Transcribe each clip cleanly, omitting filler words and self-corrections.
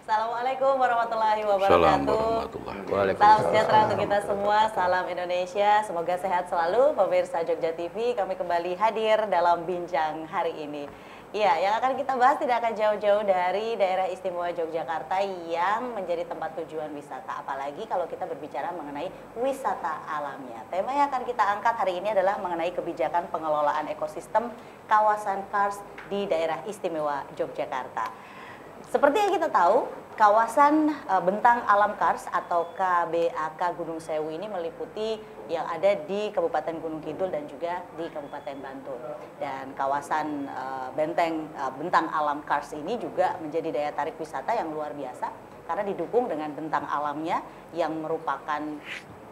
Assalamualaikum warahmatullahi Salam wabarakatuh. warahmatullahi Salam wabarakatuh. sejahtera untuk kita semua, salam Indonesia, semoga sehat selalu. Pemirsa Jogja TV, kami kembali hadir dalam bincang hari ini. Iya, yang akan kita bahas tidak akan jauh-jauh dari daerah istimewa Yogyakarta yang menjadi tempat tujuan wisata. Apalagi kalau kita berbicara mengenai wisata alamnya. Tema yang akan kita angkat hari ini adalah mengenai kebijakan pengelolaan ekosistem kawasan Kars di daerah istimewa Yogyakarta. Seperti yang kita tahu, kawasan Bentang Alam Kars atau KBAK Gunung Sewu ini meliputi yang ada di Kabupaten Gunung Kidul dan juga di Kabupaten Bantul. Dan kawasan Bentang Alam Kars ini juga menjadi daya tarik wisata yang luar biasa karena didukung dengan bentang alamnya yang merupakan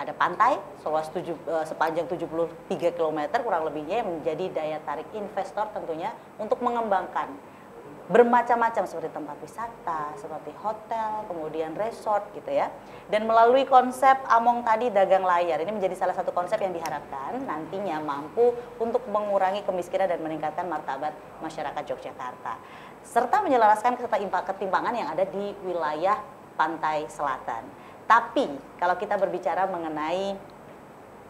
ada pantai sepanjang 73 km kurang lebihnya yang menjadi daya tarik investor tentunya untuk mengembangkan bermacam-macam seperti tempat wisata, seperti hotel, kemudian resort gitu ya. Dan melalui konsep Among Tadi Dagang Layar, ini menjadi salah satu konsep yang diharapkan nantinya mampu untuk mengurangi kemiskinan dan meningkatkan martabat masyarakat Yogyakarta. Serta menyelaraskan ketimpangan yang ada di wilayah pantai selatan. Tapi kalau kita berbicara mengenai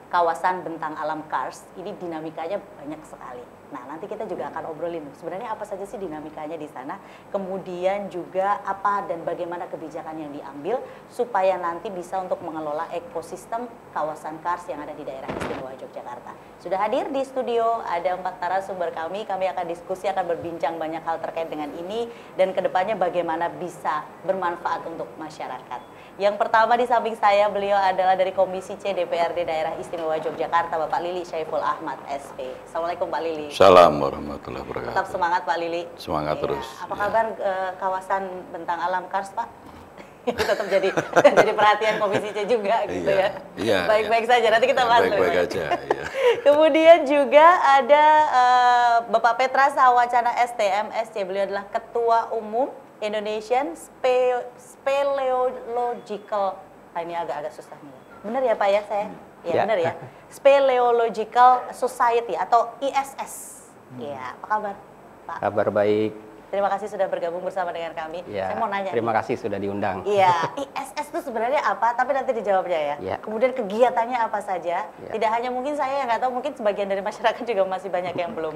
kawasan Bentang Alam Kars, ini dinamikanya banyak sekali. Nah, nanti kita juga akan obrolin sebenarnya apa saja sih dinamikanya di sana, kemudian juga apa dan bagaimana kebijakan yang diambil supaya nanti bisa untuk mengelola ekosistem kawasan Kars yang ada di daerah istimewa Yogyakarta. Sudah hadir di studio ada 4 narasumber kami akan diskusi, akan berbincang banyak hal terkait dengan ini dan kedepannya bagaimana bisa bermanfaat untuk masyarakat. Yang pertama di samping saya, beliau adalah dari Komisi C DPRD Daerah Istimewa Yogyakarta, Bapak Lili Syaiful Ahmad, SP. Assalamualaikum Pak Lili. Salam warahmatullahi wabarakatuh. Tetap semangat Pak Lili. Semangat Ya. terus. Apa kabar kawasan Bentang Alam Kars Pak? Tetap jadi perhatian Komisi C juga gitu ya. Iya. Baik-baik saja, nanti kita bahas. Baik-baik aja. Iya. Kemudian juga ada Bapak Petra Sawacana STM SC, beliau adalah Ketua Umum Indonesian Speleological, ini agak-agak susah nih. Benar ya Pak ya saya? Ya, benar ya. Speleological Society atau ISS. Ya, apa kabar Pak? Kabar baik. Terima kasih sudah bergabung bersama dengan kami. Ya, Saya mau nanya. terima kasih sudah diundang. Iya, ISS itu sebenarnya apa? Tapi nanti dijawabnya ya. Ya. Kemudian kegiatannya apa saja? Ya. Tidak hanya mungkin saya yang nggak tahu, mungkin sebagian dari masyarakat juga masih banyak yang belum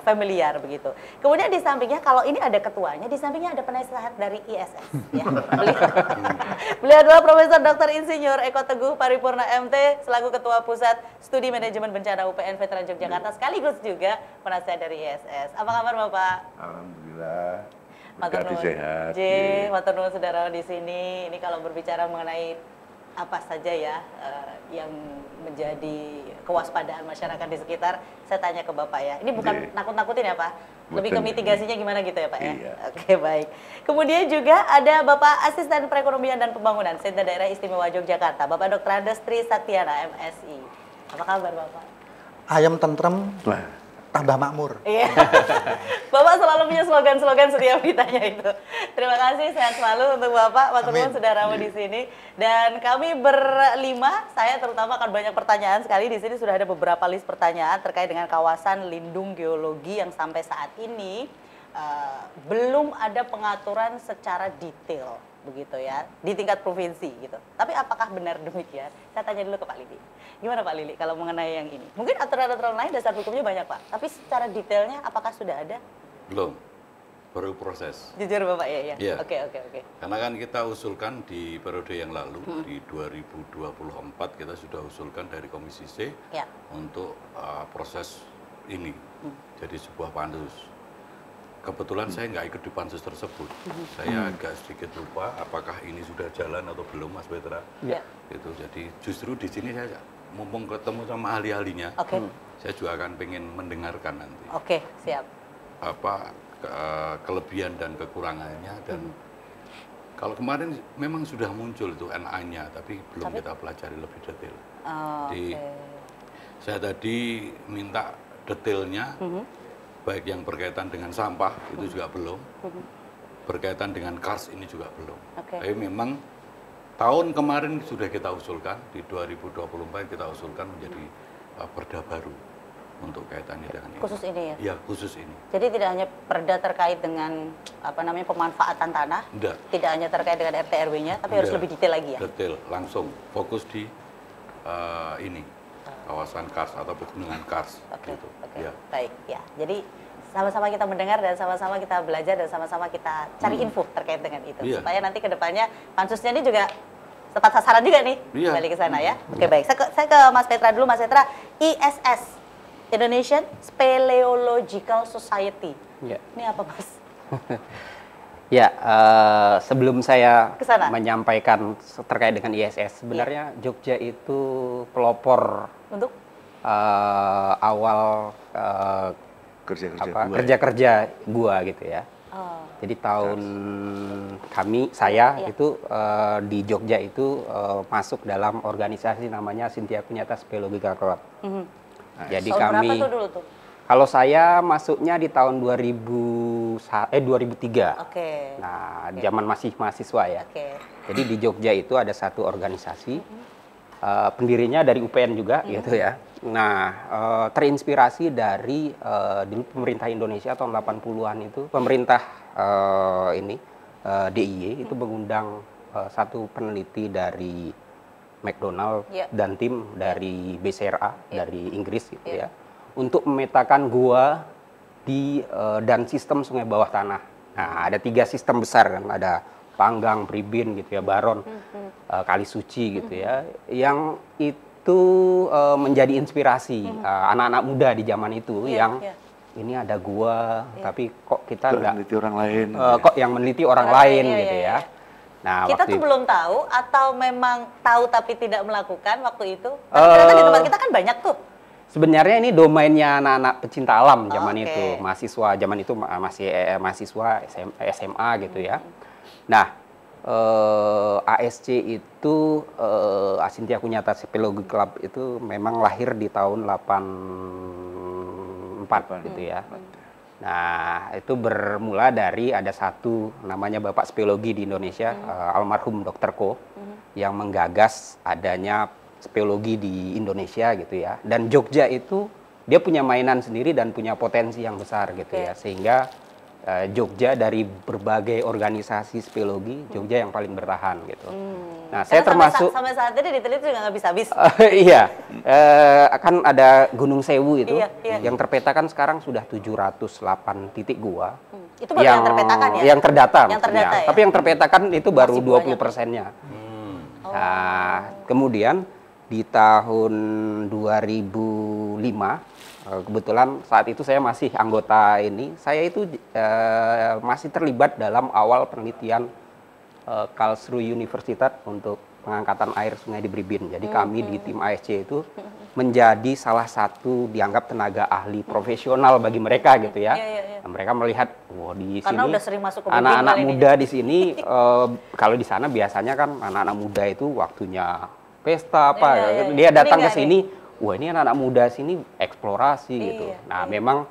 familiar begitu. Kemudian di sampingnya, kalau ini ada ketuanya, di sampingnya ada penasehat dari ISS. Ya. Beliau adalah Profesor Dr. Insinyur Eko Teguh Paripurna MT selaku Ketua Pusat Studi Manajemen Bencana UPN Veteran Yogyakarta sekaligus juga penasehat dari ISS. Apa kabar Bapak? Alhamdulillah. Matur Berkati nuwun. sehat. Matur nuwun saudara di sini. Ini kalau berbicara mengenai apa saja ya yang menjadi kewaspadaan masyarakat di sekitar, saya tanya ke Bapak ya. Ini bukan nakut-nakutin ya Pak? Lebih ke mitigasinya gimana gitu ya Pak ya? Iya. Oke, baik. Kemudian juga ada Bapak Asisten Perekonomian dan Pembangunan Setda Daerah Istimewa Yogyakarta, Bapak Dr. Andes Tri Saktiana MSI. Apa kabar Bapak? Ayam tentrem, tambah makmur. Iya. Bapak selalu punya slogan-slogan setiap ditanya itu. Terima kasih, sehat selalu untuk Bapak. Matur nuwun sudah rawuh di sini. Dan kami berlima, saya terutama akan banyak pertanyaan sekali. Di sini sudah ada beberapa list pertanyaan terkait dengan kawasan lindung geologi yang sampai saat ini belum ada pengaturan secara detail begitu ya di tingkat provinsi gitu. Tapi apakah benar demikian? Saya tanya dulu ke Pak Lili. Gimana Pak Lili kalau mengenai yang ini? Mungkin aturan-aturan lain dasar hukumnya banyak Pak, tapi secara detailnya apakah sudah ada? Belum. Baru proses. Jujur Bapak ya? Iya. Oke. Karena kan kita usulkan di periode yang lalu, di 2024 kita sudah usulkan dari Komisi C Ya. untuk proses ini. Jadi sebuah pansus. Kebetulan saya nggak ikut di pansus tersebut. Saya agak sedikit lupa apakah ini sudah jalan atau belum, Mas Petra. Ya. Itu jadi justru di sini saya mumpung ketemu sama ahli-ahlinya, Oke. saya juga akan pengen mendengarkan nanti Oke, siap. apa kelebihan dan kekurangannya dan kalau kemarin memang sudah muncul itu NA-nya, tapi belum kita pelajari lebih detail. Jadi saya tadi minta detailnya. Baik yang berkaitan dengan sampah itu juga belum, berkaitan dengan Kars ini juga belum. Tapi memang tahun kemarin sudah kita usulkan, di 2024 kita usulkan menjadi perda baru untuk kaitannya dengan ini. Khusus ini ya? Iya, khusus ini. Jadi tidak hanya perda terkait dengan pemanfaatan tanah, tidak hanya terkait dengan RT RW-nya, tapi harus lebih detail lagi ya? Detail, langsung fokus di ini, kawasan Kars atau pegunungan Kars. Gitu. Ya. Baik, ya. Jadi sama-sama kita mendengar dan sama-sama kita belajar dan sama-sama kita cari info terkait dengan itu. Supaya nanti ke depannya pansusnya ini juga tepat sasaran juga nih, kembali ke sana ya. Oke, baik. Saya ke Mas Petra dulu, Mas Petra. ISS, Indonesian Speleological Society. Ya. Ini apa, Mas? Ya, sebelum saya menyampaikan terkait dengan ISS, sebenarnya Jogja itu pelopor untuk awal kerja-kerja gua gitu ya. Jadi tahun saya itu di Jogja itu masuk dalam organisasi namanya Cynthia Kunyata Speleological Club. Nah, jadi kami berapa tuh dulu tuh? Kalau saya masuknya di tahun 2003. Oke. Nah, zaman masih mahasiswa ya. Jadi di Jogja itu ada satu organisasi, pendirinya dari UPN juga gitu ya. Nah, terinspirasi dari dulu pemerintah Indonesia tahun 80-an itu, pemerintah DIY itu mengundang satu peneliti dari McDonald dan tim dari BCRA dari Inggris gitu ya, untuk memetakan gua dan sistem sungai bawah tanah. Nah, ada 3 sistem besar kan, ada Panggang, Pribin gitu ya, Baron, Kali Suci gitu ya, yang itu menjadi inspirasi anak-anak muda di zaman itu yang ini ada gua, tapi kok kita nggak meneliti orang lain, kok yang meneliti orang lain gitu ya. Nah, kita tuh belum tahu atau memang tahu tapi tidak melakukan waktu itu. Ternyata di tempat kita kan banyak tuh. Sebenarnya ini domainnya anak-anak pecinta alam zaman itu, mahasiswa zaman itu masih mahasiswa SMA gitu ya. Nah, ASC itu Cynthia Kunyata Speleological Club itu memang lahir di tahun 84 gitu ya. Nah, itu bermula dari ada satu namanya Bapak Speleologi di Indonesia, almarhum Dr. Ko, yang menggagas adanya speleologi di Indonesia gitu ya. Dan Jogja itu dia punya mainan sendiri dan punya potensi yang besar gitu ya. Sehingga Jogja dari berbagai organisasi speleologi, Jogja yang paling bertahan gitu. Nah, saya termasuk sampai saat ini diteliti juga nggak habis-habis. Iya, akan ada Gunung Sewu itu yang terpetakan sekarang sudah 708 titik gua. Itu baru yang terpetakan ya? Yang terdata, ya? Tapi yang terpetakan itu baru 20%-nya. Nah, kemudian di tahun 2005 kebetulan saat itu saya masih anggota ini, saya itu masih terlibat dalam awal penelitian Karlsruhe Universitas untuk pengangkatan air sungai di Bribin. Jadi kami di tim ASC itu menjadi salah satu dianggap tenaga ahli profesional bagi mereka gitu ya. Nah, mereka melihat, wah di sini anak-anak muda di sini, kalau di sana biasanya kan anak-anak muda itu waktunya pesta apa, dia datang ke sini. Wah, ini anak-anak muda sini eksplorasi gitu. Nah, memang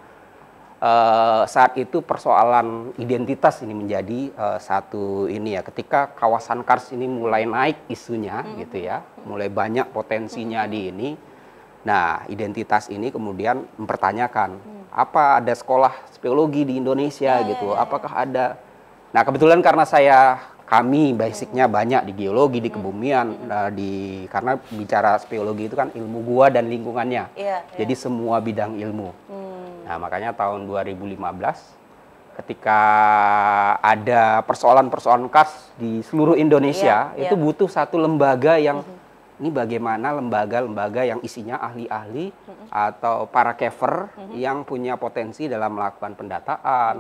saat itu persoalan identitas ini menjadi satu ini ya. Ketika kawasan Kars ini mulai naik isunya gitu ya, mulai banyak potensinya di ini. Nah, identitas ini kemudian mempertanyakan, apa ada sekolah speleologi di Indonesia gitu? Apakah ada? Nah, kebetulan karena kami basicnya banyak di geologi, di kebumian, karena bicara speleologi itu kan ilmu gua dan lingkungannya. Jadi semua bidang ilmu. Nah, makanya tahun 2015 ketika ada persoalan-persoalan Kars di seluruh Indonesia, itu butuh satu lembaga yang ini bagaimana lembaga-lembaga yang isinya ahli-ahli atau para caver yang punya potensi dalam melakukan pendataan,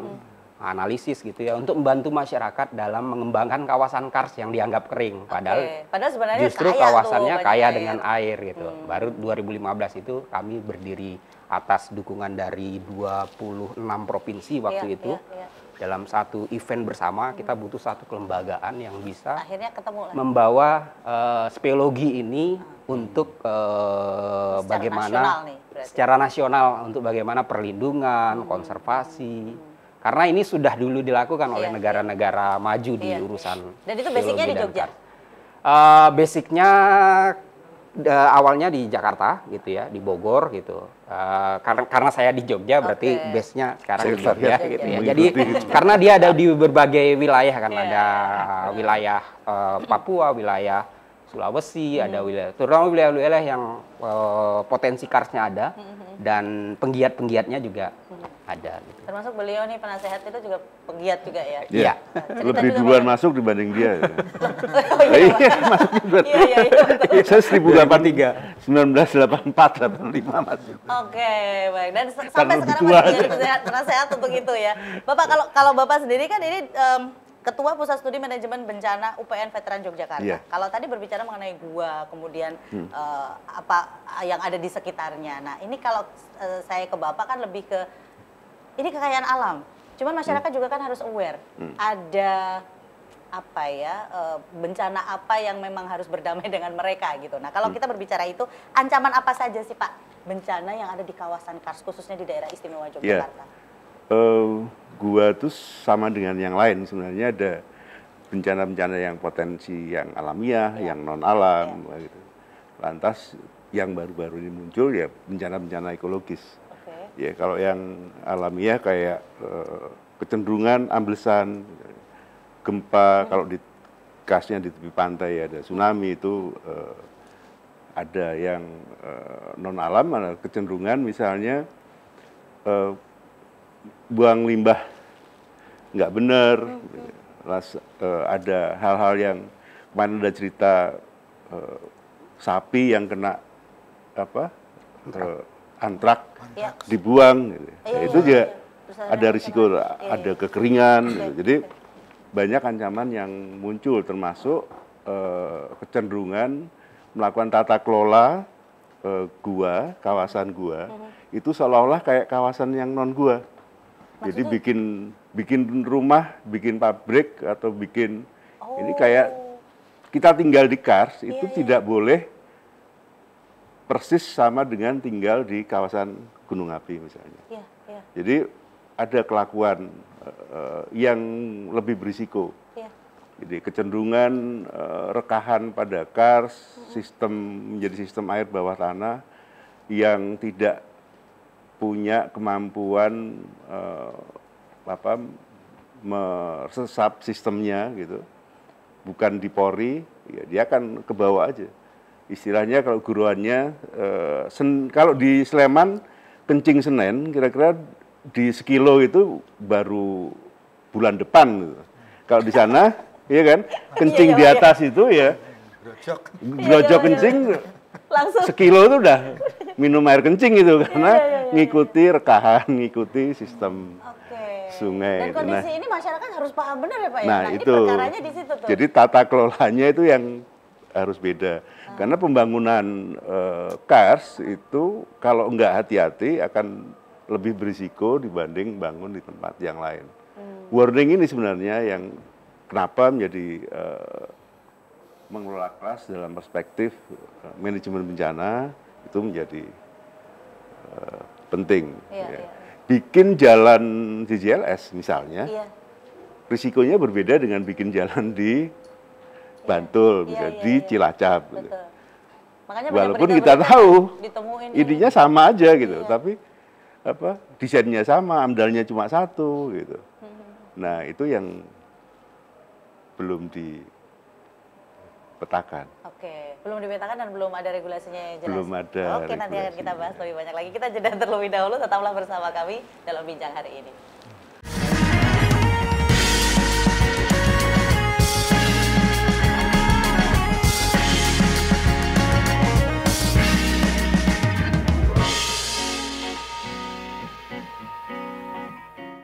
analisis gitu ya, untuk membantu masyarakat dalam mengembangkan kawasan Kars yang dianggap kering, padahal sebenarnya justru kawasannya kaya dengan air gitu. Baru 2015 itu kami berdiri atas dukungan dari 26 provinsi waktu itu. Dalam satu event bersama, kita butuh satu kelembagaan yang bisa membawa speleologi ini untuk bagaimana secara nasional, untuk bagaimana perlindungan, konservasi. Karena ini sudah dulu dilakukan oleh negara-negara maju di urusan. Dan itu basicnya di Jogja? Basicnya awalnya di Jakarta gitu ya, di Bogor gitu. Karena saya di Jogja, berarti base-nya sekarang di Jogja gitu ya. Jadi karena dia ada di berbagai wilayah kan, ada wilayah Papua, wilayah Sulawesi, ada wilayah, terutama wilayah-wilayah yang potensi karsnya ada dan penggiat-penggiatnya juga ada. Gitu. Termasuk beliau nih penasehat itu juga penggiat juga ya? Iya. Lebih duluan masuk dibanding dia. Iya, masuknya duluan. Iya. Saya 1083, 1984, 85 masuk. Oke, baik. Dan sampai sekarang masih jadi penasehat untuk itu ya. Bapak, kalau Bapak sendiri kan ini Ketua Pusat Studi Manajemen Bencana UPN Veteran Yogyakarta. Iya. Kalau tadi berbicara mengenai gua, kemudian apa yang ada di sekitarnya. Nah, ini kalau saya ke Bapak kan lebih ke ini kekayaan alam. Cuman masyarakat juga kan harus aware. Ada apa ya bencana apa yang memang harus berdamai dengan mereka gitu. Nah, kalau kita berbicara itu, ancaman apa saja sih Pak bencana yang ada di kawasan Kars khususnya di daerah istimewa Yogyakarta? Gua tuh sama dengan yang lain, sebenarnya ada bencana-bencana yang potensi yang alamiah, yang non alam gitu. Lantas yang baru-baru ini muncul ya bencana-bencana ekologis. Ya kalau yang alamiah kayak kecenderungan amblesan, gempa, kalau di kasnya di tepi pantai ada tsunami itu ada yang non alam, ada kecenderungan misalnya buang limbah nggak benar, ada hal-hal yang kemarin ada cerita sapi yang kena antrak dibuang, gitu. Itu juga ada risiko, ada kekeringan, gitu. Jadi banyak ancaman yang muncul termasuk kecenderungan melakukan tata kelola gua, kawasan gua itu seolah-olah kayak kawasan yang non gua. Jadi bikin rumah, bikin pabrik atau bikin ini kayak kita tinggal di Kars itu tidak boleh persis sama dengan tinggal di kawasan gunung api misalnya. Jadi ada kelakuan yang lebih berisiko. Jadi kecenderungan rekahan pada Kars, menjadi sistem air bawah tanah yang tidak punya kemampuan meresap sistemnya gitu, bukan dipori, ya dia akan ke bawah aja. Istilahnya kalau guruannya, kalau di Sleman kencing Senen, kira-kira di sekilo itu baru bulan depan. Gitu. Kalau di sana, ya kan, kencing di atas itu ya, grojok kencing, langsung sekilo itu udah minum air kencing gitu karena ngikuti rekahan, ngikuti sistem sungai. Dan kondisi ini masyarakat harus paham benar ya Pak ya. Nah itu, ini perkaranya di situ tuh. Jadi tata kelolanya itu yang harus beda. Karena pembangunan Kars itu kalau nggak hati-hati akan lebih berisiko dibanding bangun di tempat yang lain. Warning ini sebenarnya yang kenapa menjadi mengelola Kars dalam perspektif manajemen bencana itu menjadi penting. Bikin jalan di JLS misalnya, risikonya berbeda dengan bikin jalan di Bantul, di Cilacap. Gitu. Walaupun kita tahu idenya sama aja gitu, tapi desainnya sama, amdalnya cuma satu gitu. Nah itu yang belum dipetakan. Belum dipetakan dan belum ada regulasinya yang jelas. Belum ada. Oke, nanti akan kita bahas lebih banyak lagi. Kita jeda terlebih dahulu, tetaplah bersama kami dalam bincang hari ini.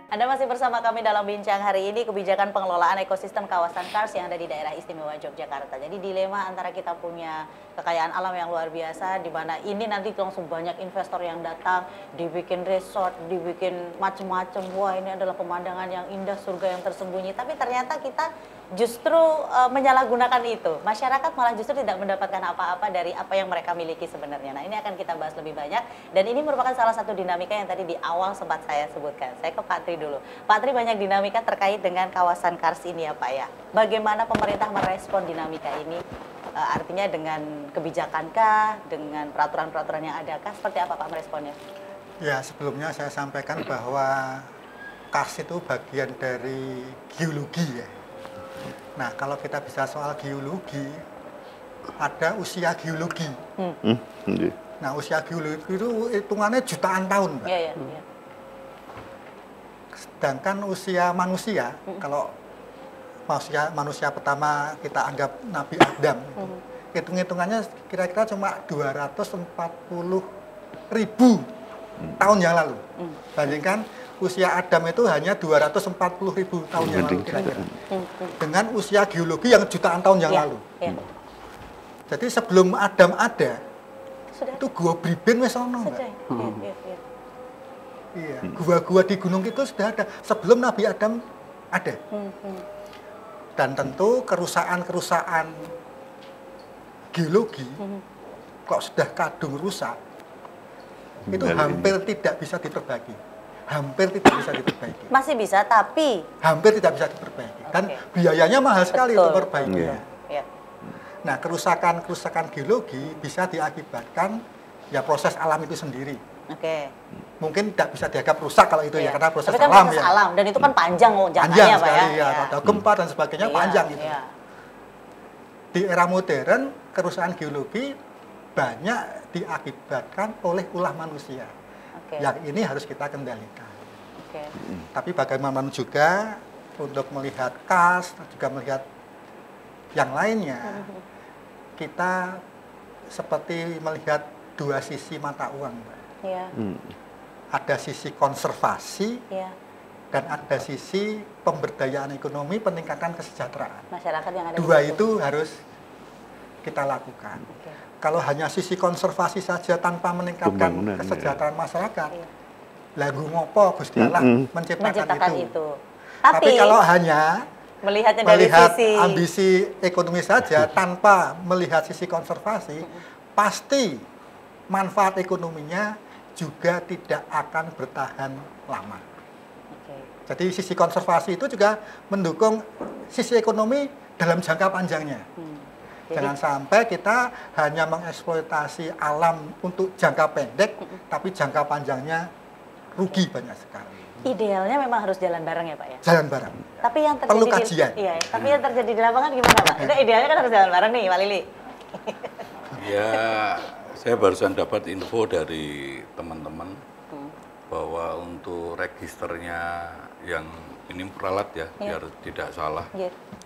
Anda masih bersama kami dalam bincang hari ini, kebijakan pengelolaan ekosistem kawasan Kars yang ada di daerah istimewa Yogyakarta. Jadi dilema antara kita punya kekayaan alam yang luar biasa, di mana ini nanti langsung banyak investor yang datang, dibikin resort, dibikin macam-macam. Wah ini adalah pemandangan yang indah, surga yang tersembunyi. Tapi ternyata kita justru menyalahgunakan itu. Masyarakat malah justru tidak mendapatkan apa-apa dari apa yang mereka miliki sebenarnya. Nah ini akan kita bahas lebih banyak. Dan ini merupakan salah satu dinamika yang tadi di awal sempat saya sebutkan. Saya ke Pak Tri dulu. Pak Tri, banyak dinamika terkait dengan kawasan Kars ini ya Pak ya. Bagaimana pemerintah merespon dinamika ini Artinya dengan kebijakankah, dengan peraturan-peraturan yang adakah, seperti apa Pak meresponnya? Ya, sebelumnya saya sampaikan bahwa Kars itu bagian dari geologi ya. Nah, kalau kita bisa soal geologi, ada usia geologi. Nah, usia geologi itu hitungannya jutaan tahun, Mbak. Iya. Sedangkan usia manusia, kalau manusia pertama kita anggap Nabi Adam, hitung-hitungannya kira-kira cuma 240.000 tahun yang lalu. Bandingkan usia Adam itu hanya 240.000 tahun yang lalu kira-kira. Dengan usia geologi yang jutaan tahun yang lalu. Jadi sebelum Adam ada, itu gua Briben wis ono, Mbak. Iya, gua-gua di Gunung Kidul sudah ada sebelum Nabi Adam ada. Dan tentu kerusakan geologi, kalau sudah kadung rusak, itu hampir tidak bisa diperbaiki. Hampir tidak bisa diperbaiki. Masih bisa, tapi hampir tidak bisa diperbaiki. Dan biayanya mahal sekali untuk perbaikinya. Nah, kerusakan geologi bisa diakibatkan ya proses alam itu sendiri. Mungkin tidak bisa dianggap rusak kalau itu ya, karena proses kan alam proses ya. alam, dan itu kan panjang jangkanya Panjang Pak sekali ya. Ada gempa dan sebagainya panjang gitu. Di era modern, kerusakan geologi banyak diakibatkan oleh ulah manusia. Yang ini harus kita kendalikan. Tapi bagaimana juga untuk melihat Kars, juga melihat yang lainnya, kita seperti melihat dua sisi mata uang, Mbak. Ada sisi konservasi dan ada sisi pemberdayaan ekonomi, peningkatan kesejahteraan. Masyarakat yang ada dua itu harus kita lakukan. Kalau hanya sisi konservasi saja tanpa meningkatkan kesejahteraan masyarakat, lagu ngopo Gusti Allah menciptakan itu. Tapi kalau hanya melihatnya dari sisi ambisi ekonomi saja tanpa melihat sisi konservasi, pasti manfaat ekonominya juga tidak akan bertahan lama. Jadi sisi konservasi itu juga mendukung sisi ekonomi dalam jangka panjangnya. Jangan sampai kita hanya mengeksploitasi alam untuk jangka pendek, tapi jangka panjangnya rugi banyak sekali. Idealnya memang harus jalan bareng ya Pak ya? Jalan bareng. Tapi yang terjadi perlu kajian. Tapi yang terjadi di lapangan gimana Pak? Itu idealnya kan harus jalan bareng nih Pak Lili. Ya, saya barusan dapat info dari teman-teman bahwa untuk registernya yang ini peralat ya, biar tidak salah.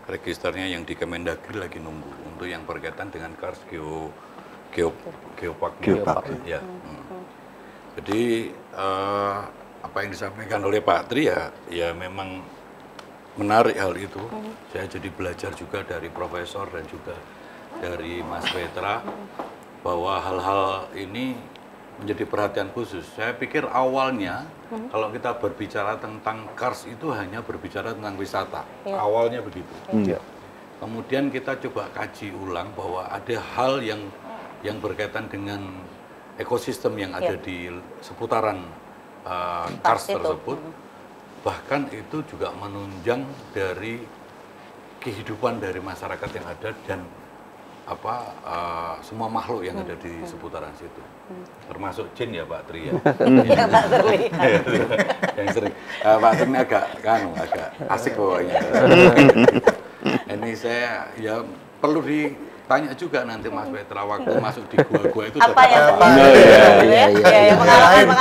Registernya yang di Kemendagri lagi nunggu untuk yang berkaitan dengan Kars Geopark. Ya. Jadi apa yang disampaikan oleh Pak Tri ya memang menarik hal itu. Saya jadi belajar juga dari profesor dan juga dari Mas Petra bahwa hal-hal ini menjadi perhatian khusus. Saya pikir awalnya kalau kita berbicara tentang Kars itu hanya berbicara tentang wisata. Awalnya begitu. Kemudian kita coba kaji ulang bahwa ada hal yang berkaitan dengan ekosistem yang ada di seputaran Kars tersebut. Bahkan itu juga menunjang dari kehidupan dari masyarakat yang ada dan semua makhluk yang ada di seputaran situ, termasuk jin ya Pak Tri ya. Iya Pak Tri. Yang sering Pak Tri ini agak asik pokoknya. Ini saya ya perlu ditanya juga nanti Mas Petra waktu masuk di gua-gua itu apa yang pengalaman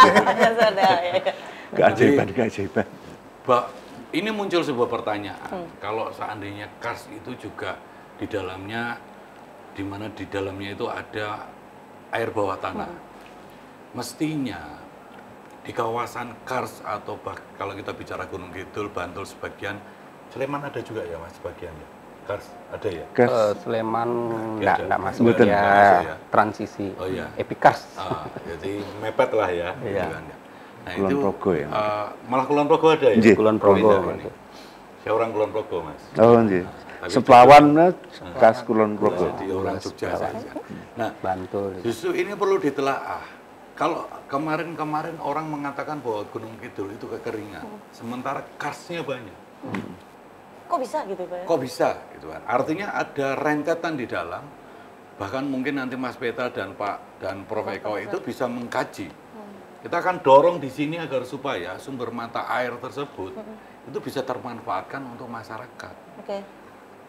sudah. Keajaiban. Ini muncul sebuah pertanyaan, kalau seandainya Kars itu juga di dalamnya itu ada air bawah tanah. Mestinya di kawasan Kars atau kalau kita bicara Gunung Kidul, Bantul sebagian, Sleman ada juga ya Mas sebagian ya? Kars ada ya? Sleman enggak masuk ya, transisi. Oh iya. Epikars. Jadi mepet lah ya. Nah Kulon itu Progo ya. Malah Kulon Progo ada ya? Kulon Progo. Saya orang Kulon Progo Mas. Oh iya. Seplawan Kars Kulon Progo. Jadi orang Jogja saja. Nah, Bantul. Justru ini perlu ditelaah. Kalau kemarin orang mengatakan bahwa Gunung Kidul itu kekeringan, sementara Karsnya banyak. Kok bisa gitu Pak? Kok bisa gitu kan? Artinya ada rentetan di dalam Bahkan mungkin nanti Mas Petra dan Pak dan Prof Eko itu bisa mengkaji. Kita akan dorong di sini agar supaya sumber mata air tersebut itu bisa termanfaatkan untuk masyarakat.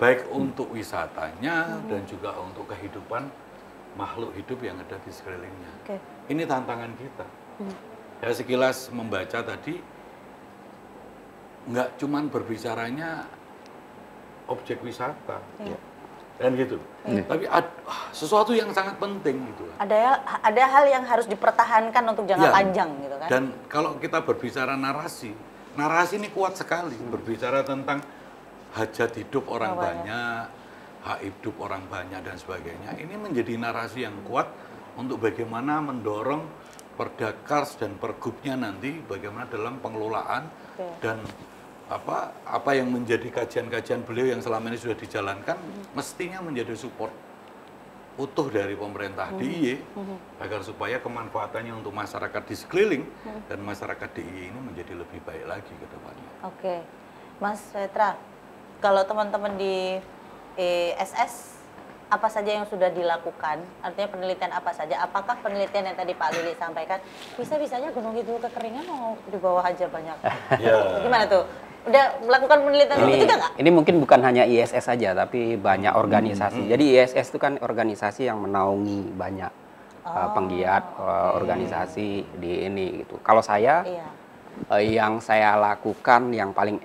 Baik untuk wisatanya dan juga untuk kehidupan makhluk hidup yang ada di sekelilingnya. Ini tantangan kita. Ya sekilas membaca tadi, nggak cuman berbicaranya objek wisata. Dan gitu. Tapi sesuatu yang sangat penting gitu. Ada hal yang harus dipertahankan untuk jangka panjang gitu kan. Dan kalau kita berbicara narasi ini kuat sekali. Berbicara tentang hajat hidup orang banyak, hak hidup orang banyak dan sebagainya. Ini menjadi narasi yang kuat untuk bagaimana mendorong Perdakars dan Pergubnya nanti bagaimana dalam pengelolaan dan apa yang menjadi kajian-kajian beliau yang selama ini sudah dijalankan mestinya menjadi support utuh dari pemerintah DIY agar supaya kemanfaatannya untuk masyarakat di sekeliling dan masyarakat DIY ini menjadi lebih baik lagi ke depannya. Oke, Mas Petra, kalau teman-teman di ESS apa saja yang sudah dilakukan? Artinya penelitian apa saja? Apakah penelitian yang tadi Pak Lili sampaikan bisa-bisanya Gunung Kidul kekeringan mau di bawah aja banyak? Gimana tuh? Udah melakukan penelitian itu juga nggak? Ini mungkin bukan hanya ISS saja, tapi banyak organisasi. Jadi ISS itu kan organisasi yang menaungi banyak penggiat organisasi di ini gitu. Kalau saya, yang saya lakukan yang paling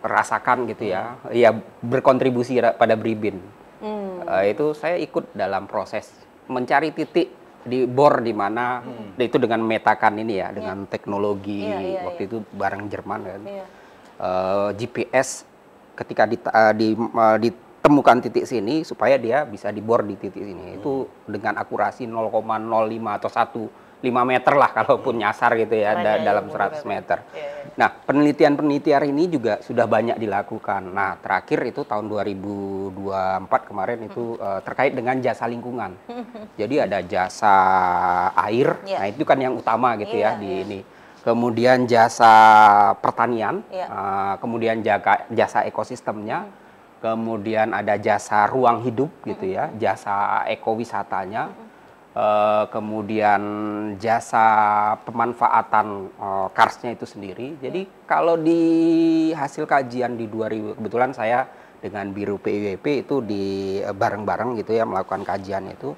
rasakan gitu ya berkontribusi pada Bribin. Itu saya ikut dalam proses mencari titik di bor di mana itu dengan metakan ini ya, dengan teknologi waktu itu bareng Jerman kan. GPS ketika ditemukan titik sini supaya dia bisa dibor di titik sini. Itu dengan akurasi 0,05 atau 5 meter lah kalaupun nyasar gitu ya dalam 100 meter. Nah, penelitian-penelitian ini juga sudah banyak dilakukan. Nah, terakhir itu tahun 2024 kemarin itu terkait dengan jasa lingkungan. Jadi ada jasa air, nah itu kan yang utama gitu ya di ini. Kemudian jasa pertanian, kemudian jasa ekosistemnya, kemudian ada jasa ruang hidup gitu ya, jasa ekowisatanya. Kemudian jasa pemanfaatan karsnya itu sendiri. Jadi kalau di hasil kajian di 2000, kebetulan saya dengan Biro PIWP itu bareng-bareng gitu ya melakukan kajian itu,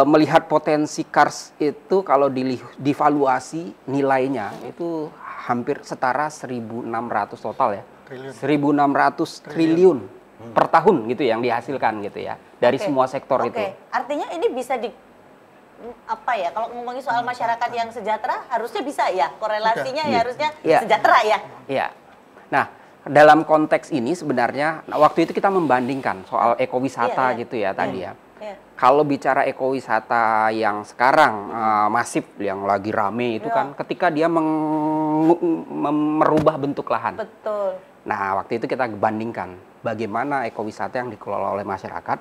melihat potensi kars itu kalau divaluasi nilainya itu hampir setara 1.600 total ya, 1.600 triliun per tahun gitu yang dihasilkan gitu ya dari semua sektor itu. Artinya ini bisa kalau ngomongin soal masyarakat yang sejahtera harusnya bisa ya korelasinya harusnya sejahtera ya. Iya. Nah, dalam konteks ini sebenarnya waktu itu kita membandingkan soal ekowisata gitu ya tadi ya. Kalau bicara ekowisata yang sekarang masif yang lagi rame itu kan ketika dia merubah bentuk lahan. Betul. Nah, waktu itu kita bandingkan bagaimana ekowisata yang dikelola oleh masyarakat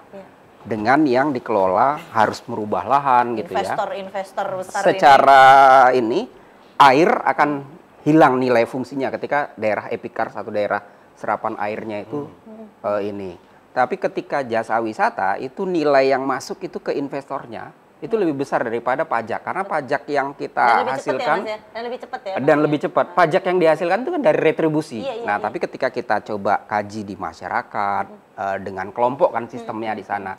dengan yang dikelola harus merubah lahan gitu ya. Investor besar secara ini air akan hilang nilai fungsinya ketika daerah epikars atau daerah serapan airnya itu ini. Tapi ketika jasa wisata itu nilai yang masuk itu ke investornya itu lebih besar daripada pajak karena pajak yang kita hasilkan dan lebih cepat. Pajak yang dihasilkan itu kan dari retribusi. Nah, tapi ketika kita coba kaji di masyarakat dengan kelompok kan sistemnya di sana,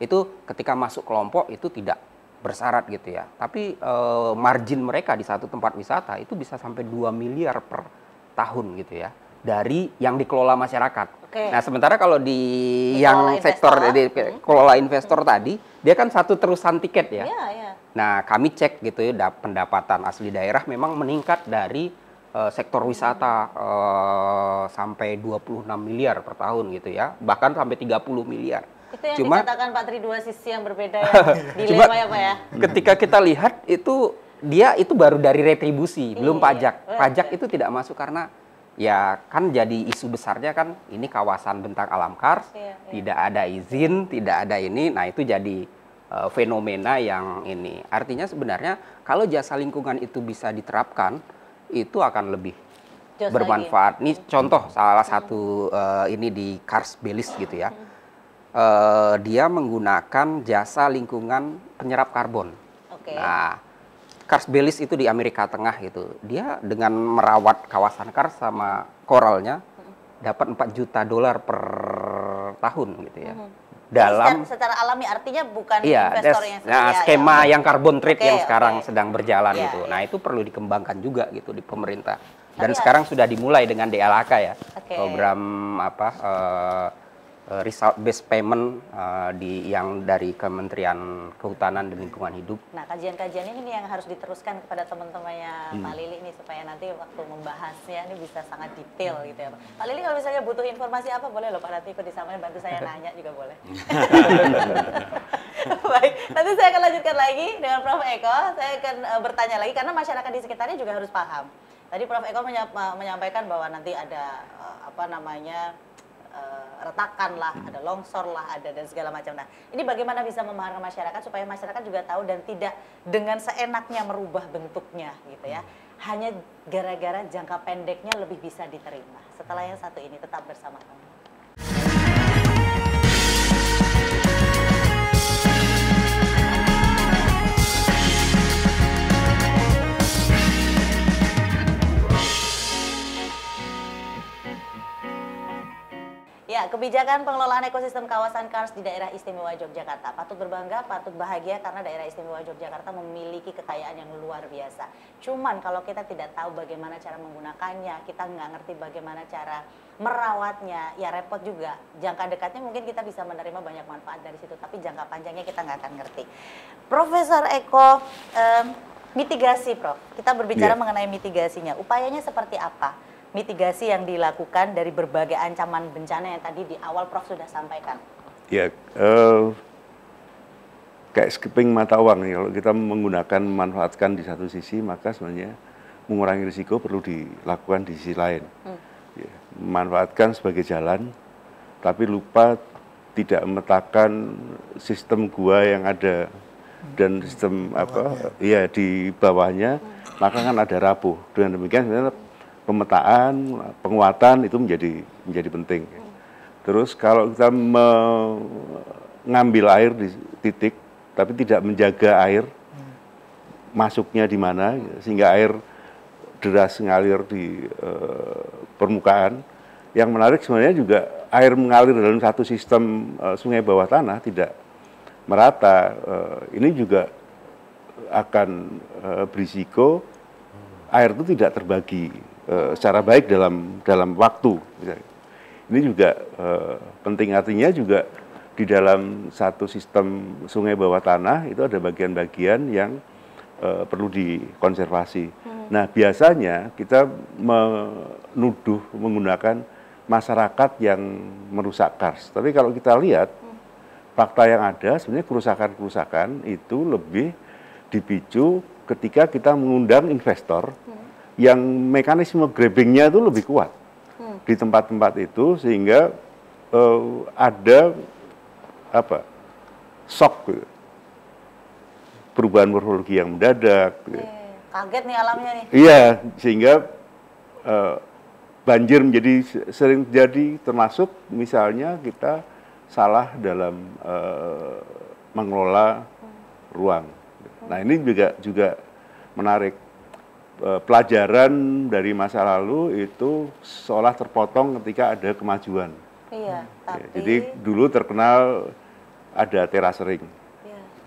itu ketika masuk kelompok itu tidak bersyarat gitu ya. Tapi margin mereka di satu tempat wisata itu bisa sampai 2 miliar per tahun gitu ya dari yang dikelola masyarakat. Nah, sementara kalau di yang sektor kelola investor tadi, dia kan satu terusan tiket ya. Nah, kami cek gitu ya, pendapatan asli daerah memang meningkat dari sektor wisata sampai 26 miliar per tahun gitu ya, bahkan sampai 30 miliar. Itu yang dikatakan Pak Tri, dua sisi yang berbeda ya, dilema ya Pak ya. Ketika kita lihat itu, dia itu baru dari retribusi, belum pajak. Pajak itu tidak masuk karena ya kan jadi isu besarnya kan ini kawasan bentang alam kars, tidak ada izin, tidak ada ini, nah itu jadi fenomena yang ini. Artinya sebenarnya kalau jasa lingkungan itu bisa diterapkan, itu akan lebih bermanfaat. Ini contoh salah satu ini di Kars Belis gitu ya. dia menggunakan jasa lingkungan penyerap karbon. Nah, Kars Belis itu di Amerika Tengah gitu. Dia dengan merawat kawasan Kars sama koralnya dapat $4 juta per tahun gitu ya. Dalam secara alami artinya bukan investor yang skema yang carbon trade yang sekarang sedang berjalan gitu. Nah, itu perlu dikembangkan juga gitu di pemerintah. Dan sekarang sudah dimulai dengan DLHK ya. Program result based payment yang dari Kementerian Kehutanan dan Lingkungan Hidup. Nah, kajian-kajian ini yang harus diteruskan kepada teman-temannya Pak Lili nih supaya nanti waktu membahasnya ini bisa sangat detail gitu ya Pak. Pak Lili kalau misalnya butuh informasi apa boleh loh Pak, nanti ikut disampaikan, bantu saya nanya juga boleh. Baik, nanti saya akan lanjutkan lagi dengan Prof. Eko. Saya akan bertanya lagi karena masyarakat di sekitarnya juga harus paham. Tadi Prof. Eko menyampaikan bahwa nanti ada retakan lah, ada longsor lah, ada dan segala macam. Nah, ini bagaimana bisa memahamkan masyarakat supaya masyarakat juga tahu dan tidak dengan seenaknya merubah bentuknya gitu ya. Hanya gara-gara jangka pendeknya lebih bisa diterima. Setelah yang satu ini tetap bersama kami. Ya, kebijakan pengelolaan ekosistem kawasan Kars di daerah istimewa Yogyakarta patut berbangga, patut bahagia karena daerah istimewa Yogyakarta memiliki kekayaan yang luar biasa. Cuman kalau kita tidak tahu bagaimana cara menggunakannya, kita nggak ngerti bagaimana cara merawatnya, ya repot juga. Jangka dekatnya mungkin kita bisa menerima banyak manfaat dari situ, tapi jangka panjangnya kita nggak akan ngerti. Profesor Eko, mitigasi Prof, kita berbicara mengenai mitigasinya, upayanya seperti apa? Mitigasi yang dilakukan dari berbagai ancaman bencana yang tadi di awal Prof sudah sampaikan. Ya, kayak skipping mata uang nih, kalau kita menggunakan memanfaatkan di satu sisi, maka sebenarnya mengurangi risiko perlu dilakukan di sisi lain. Ya, memanfaatkan sebagai jalan, tapi lupa tidak memetakan sistem gua yang ada dan sistem di bawahnya, maka kan ada rapuh. Dengan demikian sebenarnya pemetaan, penguatan itu menjadi penting. Terus kalau kita mengambil air di titik, tapi tidak menjaga air masuknya di mana, sehingga air deras mengalir di permukaan. Yang menarik sebenarnya juga air mengalir dalam satu sistem sungai bawah tanah tidak merata. Ini juga akan berisiko air itu tidak terbagi secara baik dalam waktu. Ini juga penting, artinya juga di dalam satu sistem sungai bawah tanah itu ada bagian-bagian yang perlu dikonservasi. Nah, biasanya kita menuduh menggunakan masyarakat yang merusak Kars. Tapi kalau kita lihat fakta yang ada, sebenarnya kerusakan-kerusakan itu lebih dipicu ketika kita mengundang investor yang mekanisme grabbingnya itu lebih kuat di tempat-tempat itu, sehingga ada shock gitu. Perubahan morfologi yang mendadak. Kaget nih alamnya nih. Iya, sehingga banjir menjadi sering terjadi, termasuk misalnya kita salah dalam mengelola ruang. Nah, ini juga menarik. Pelajaran dari masa lalu itu seolah terpotong ketika ada kemajuan. Iya, tapi... Ya, jadi dulu terkenal ada terasering.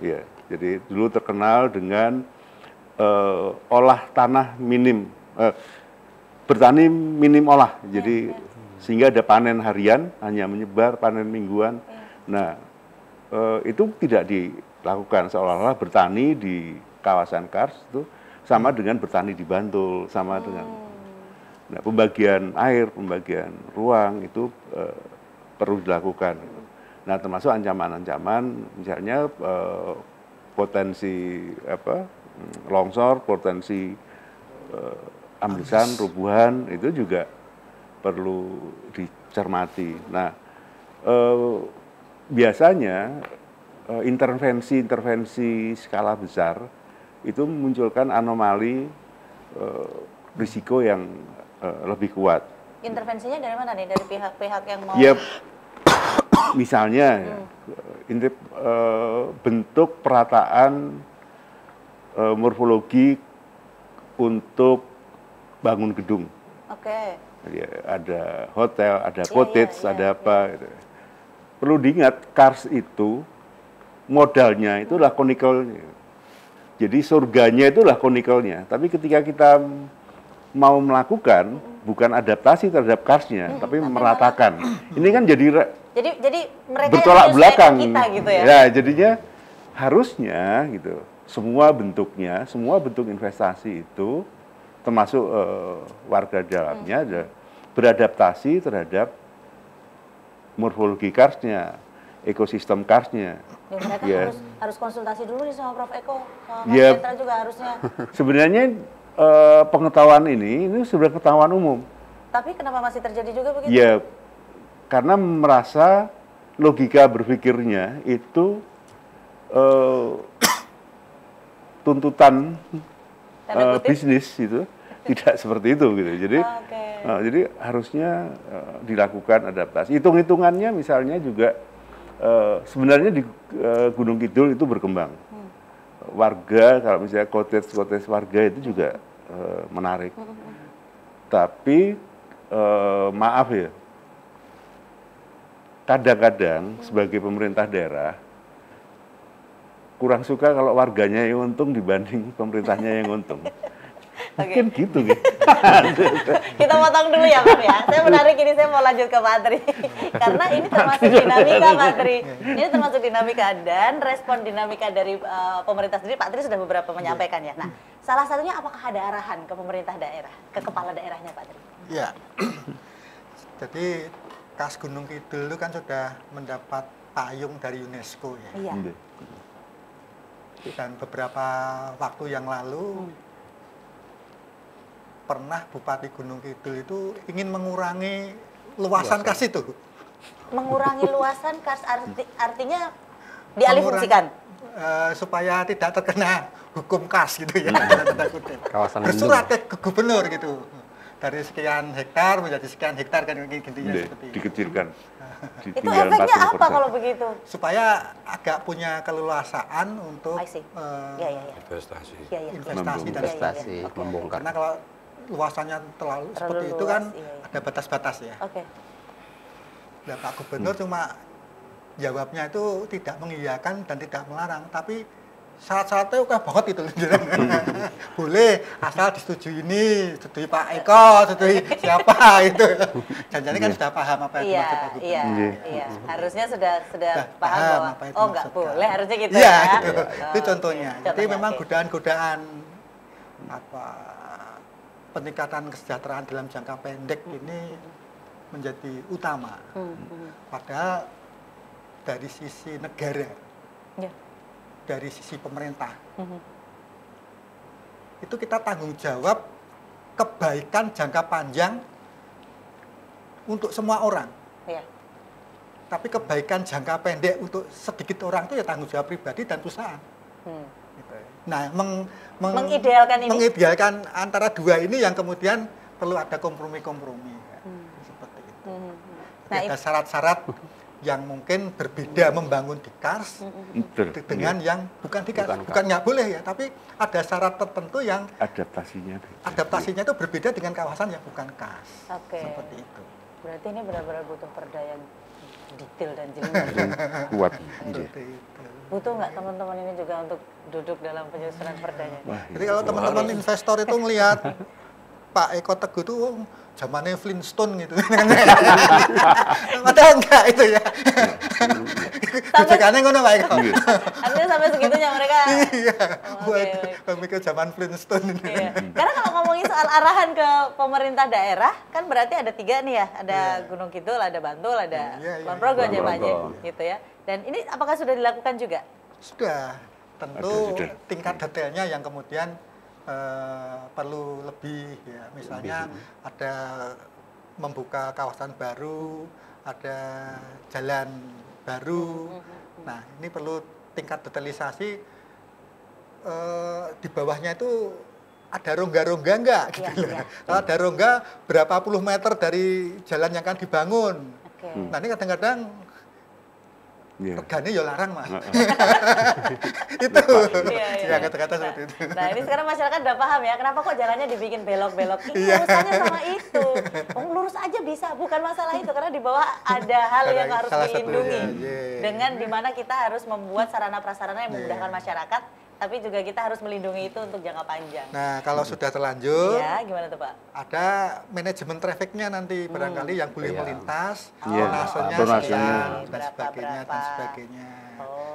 Ya, jadi dulu terkenal dengan olah tanah minim, bertani minim olah. Jadi sehingga ada panen harian, hanya menyebar, panen mingguan. Nah, itu tidak dilakukan, seolah-olah bertani di kawasan Kars itu sama dengan bertani di Bantul, sama dengan pembagian air, pembagian ruang itu perlu dilakukan. Nah, termasuk ancaman-ancaman, misalnya potensi longsor, potensi amblisan, rubuhan itu juga perlu dicermati. Nah, biasanya intervensi skala besar itu memunculkan anomali risiko yang lebih kuat. Intervensinya dari mana nih? Dari pihak-pihak yang mau Misalnya bentuk perataan morfologi untuk bangun gedung. Oke. Jadi ada hotel, ada cottage, ada apa. Gitu. Perlu diingat, Kars itu modalnya itulah konikelnya. Jadi surganya itulah konikelnya. Tapi ketika kita mau melakukan, bukan adaptasi terhadap Karsnya, tapi meratakan. Ini kan jadi mereka bertolak belakang. Kita, gitu ya? Ya, jadinya harusnya gitu. Semua bentuk investasi itu, termasuk warga dalamnya, beradaptasi terhadap morfologi Karsnya, ekosistem Karsnya. Ya, mereka harus konsultasi dulu nih sama Prof. Eko, sama Mas Petra juga harusnya. Sebenarnya pengetahuan ini sudah pengetahuan umum. Tapi kenapa masih terjadi juga begitu? Ya, karena merasa logika berpikirnya itu tuntutan bisnis itu tidak seperti itu gitu. Jadi jadi harusnya dilakukan adaptasi. Hitung-hitungannya misalnya juga sebenarnya di Gunung Kidul itu berkembang. Warga kalau misalnya cottage warga itu juga menarik. Tapi maaf ya, kadang-kadang sebagai pemerintah daerah kurang suka kalau warganya yang untung dibanding pemerintahnya yang untung. Mungkin gitu gitu. Kita potong dulu ya Pak ya. Saya menarik ini, saya mau lanjut ke Pak Tri. Karena ini termasuk dinamika Pak Tri. Ini termasuk dinamika dan respon dinamika dari pemerintah sendiri. Pak Tri sudah beberapa menyampaikan ya. Nah, salah satunya apakah ada arahan ke pemerintah daerah, ke kepala daerahnya Pak Tri? Ya. Jadi Kars Gunung Kidul itu kan sudah mendapat payung dari UNESCO ya. Iya. Dan beberapa waktu yang lalu pernah Bupati Gunung Kidul itu ingin mengurangi luasan Kars itu. Mengurangi luasan Kars artinya dialihfungsikan? Supaya tidak terkena hukum Kars gitu ya. Kawasan bersurat ke gubernur gitu. Dari sekian hektar menjadi sekian hektar kan gitu ya, seperti dikecilkan. Itu efeknya apa kalau begitu? Supaya agak punya keleluasaan untuk investasi, membongkar. Karena kalau luasannya terlalu seperti luas, itu kan ada batas-batas ya. Nah, Pak Gubernur cuma jawabnya itu tidak mengiyakan dan tidak melarang, tapi syarat-syaratnya oke banget itu. Boleh asal disetujui ini, setujui Pak Eko, setujui siapa itu. Jangan-jangan kan sudah paham apa yang dimaksud Pak Gubernur. Iya. Harusnya sudah paham bahwa nggak boleh, harusnya gitu ya. Gitu. Itu contohnya. Jadi memang godaan-godaan peningkatan kesejahteraan dalam jangka pendek ini menjadi utama. Padahal dari sisi negara, dari sisi pemerintah, itu kita tanggung jawab kebaikan jangka panjang untuk semua orang. Tapi kebaikan jangka pendek untuk sedikit orang itu ya tanggung jawab pribadi dan perusahaan. Nah, mengidealkan antara dua ini yang kemudian perlu ada kompromi-kompromi. Seperti itu. Nah, ada syarat-syarat yang mungkin berbeda membangun di Kars dengan yang bukan di Kars. Bukan nggak boleh ya, tapi ada syarat tertentu yang adaptasinya itu berbeda dengan kawasan yang bukan Kars. Seperti itu. Berarti ini benar-benar butuh perda yang detail dan jelas. Kuat. Butuh nggak teman-teman ini juga untuk duduk dalam penyusunan perdanya? Jadi kalau teman-teman investor itu melihat Pak Eko Teguh itu zamannya Flintstone gitu. Padahal enggak itu ya. Kebijakannya ngono Pak Eko. Artinya sampai segitunya mereka. Iya. Buat pemikir zaman Flintstone ini. Karena kalau ngomongin soal arahan ke pemerintah daerah, kan berarti ada 3 nih ya. Ada Gunung Kidul, ada Bantul, ada Kulon Progo aja Pak gitu ya. Dan ini apakah sudah dilakukan juga? Sudah. Tentu tingkat detailnya yang kemudian perlu lebih ya. Misalnya ada membuka kawasan baru, ada jalan baru. Nah, ini perlu tingkat detailisasi di bawahnya itu ada rongga-rongga enggak gitu loh. Kalau ada rongga berapa puluh meter dari jalan yang akan dibangun. Nah, ini kadang-kadang regane ya larang, Mas. Itu. Ya kata-kata seperti itu. Nah, ini sekarang masyarakat udah paham ya, kenapa kok jalannya dibikin belok-belok. Ini urusannya sama itu. Lurus aja bisa, bukan masalah itu, karena di bawah ada hal yang harus dilindungi. Dengan dimana kita harus membuat sarana prasarana yang memudahkan masyarakat, tapi juga kita harus melindungi itu untuk jangka panjang. Nah, kalau sudah terlanjur, ya, gimana tuh Pak? Ada manajemen trafficnya nanti barangkali yang boleh melintas, tonasenya sekian, dan sebagainya, dan sebagainya.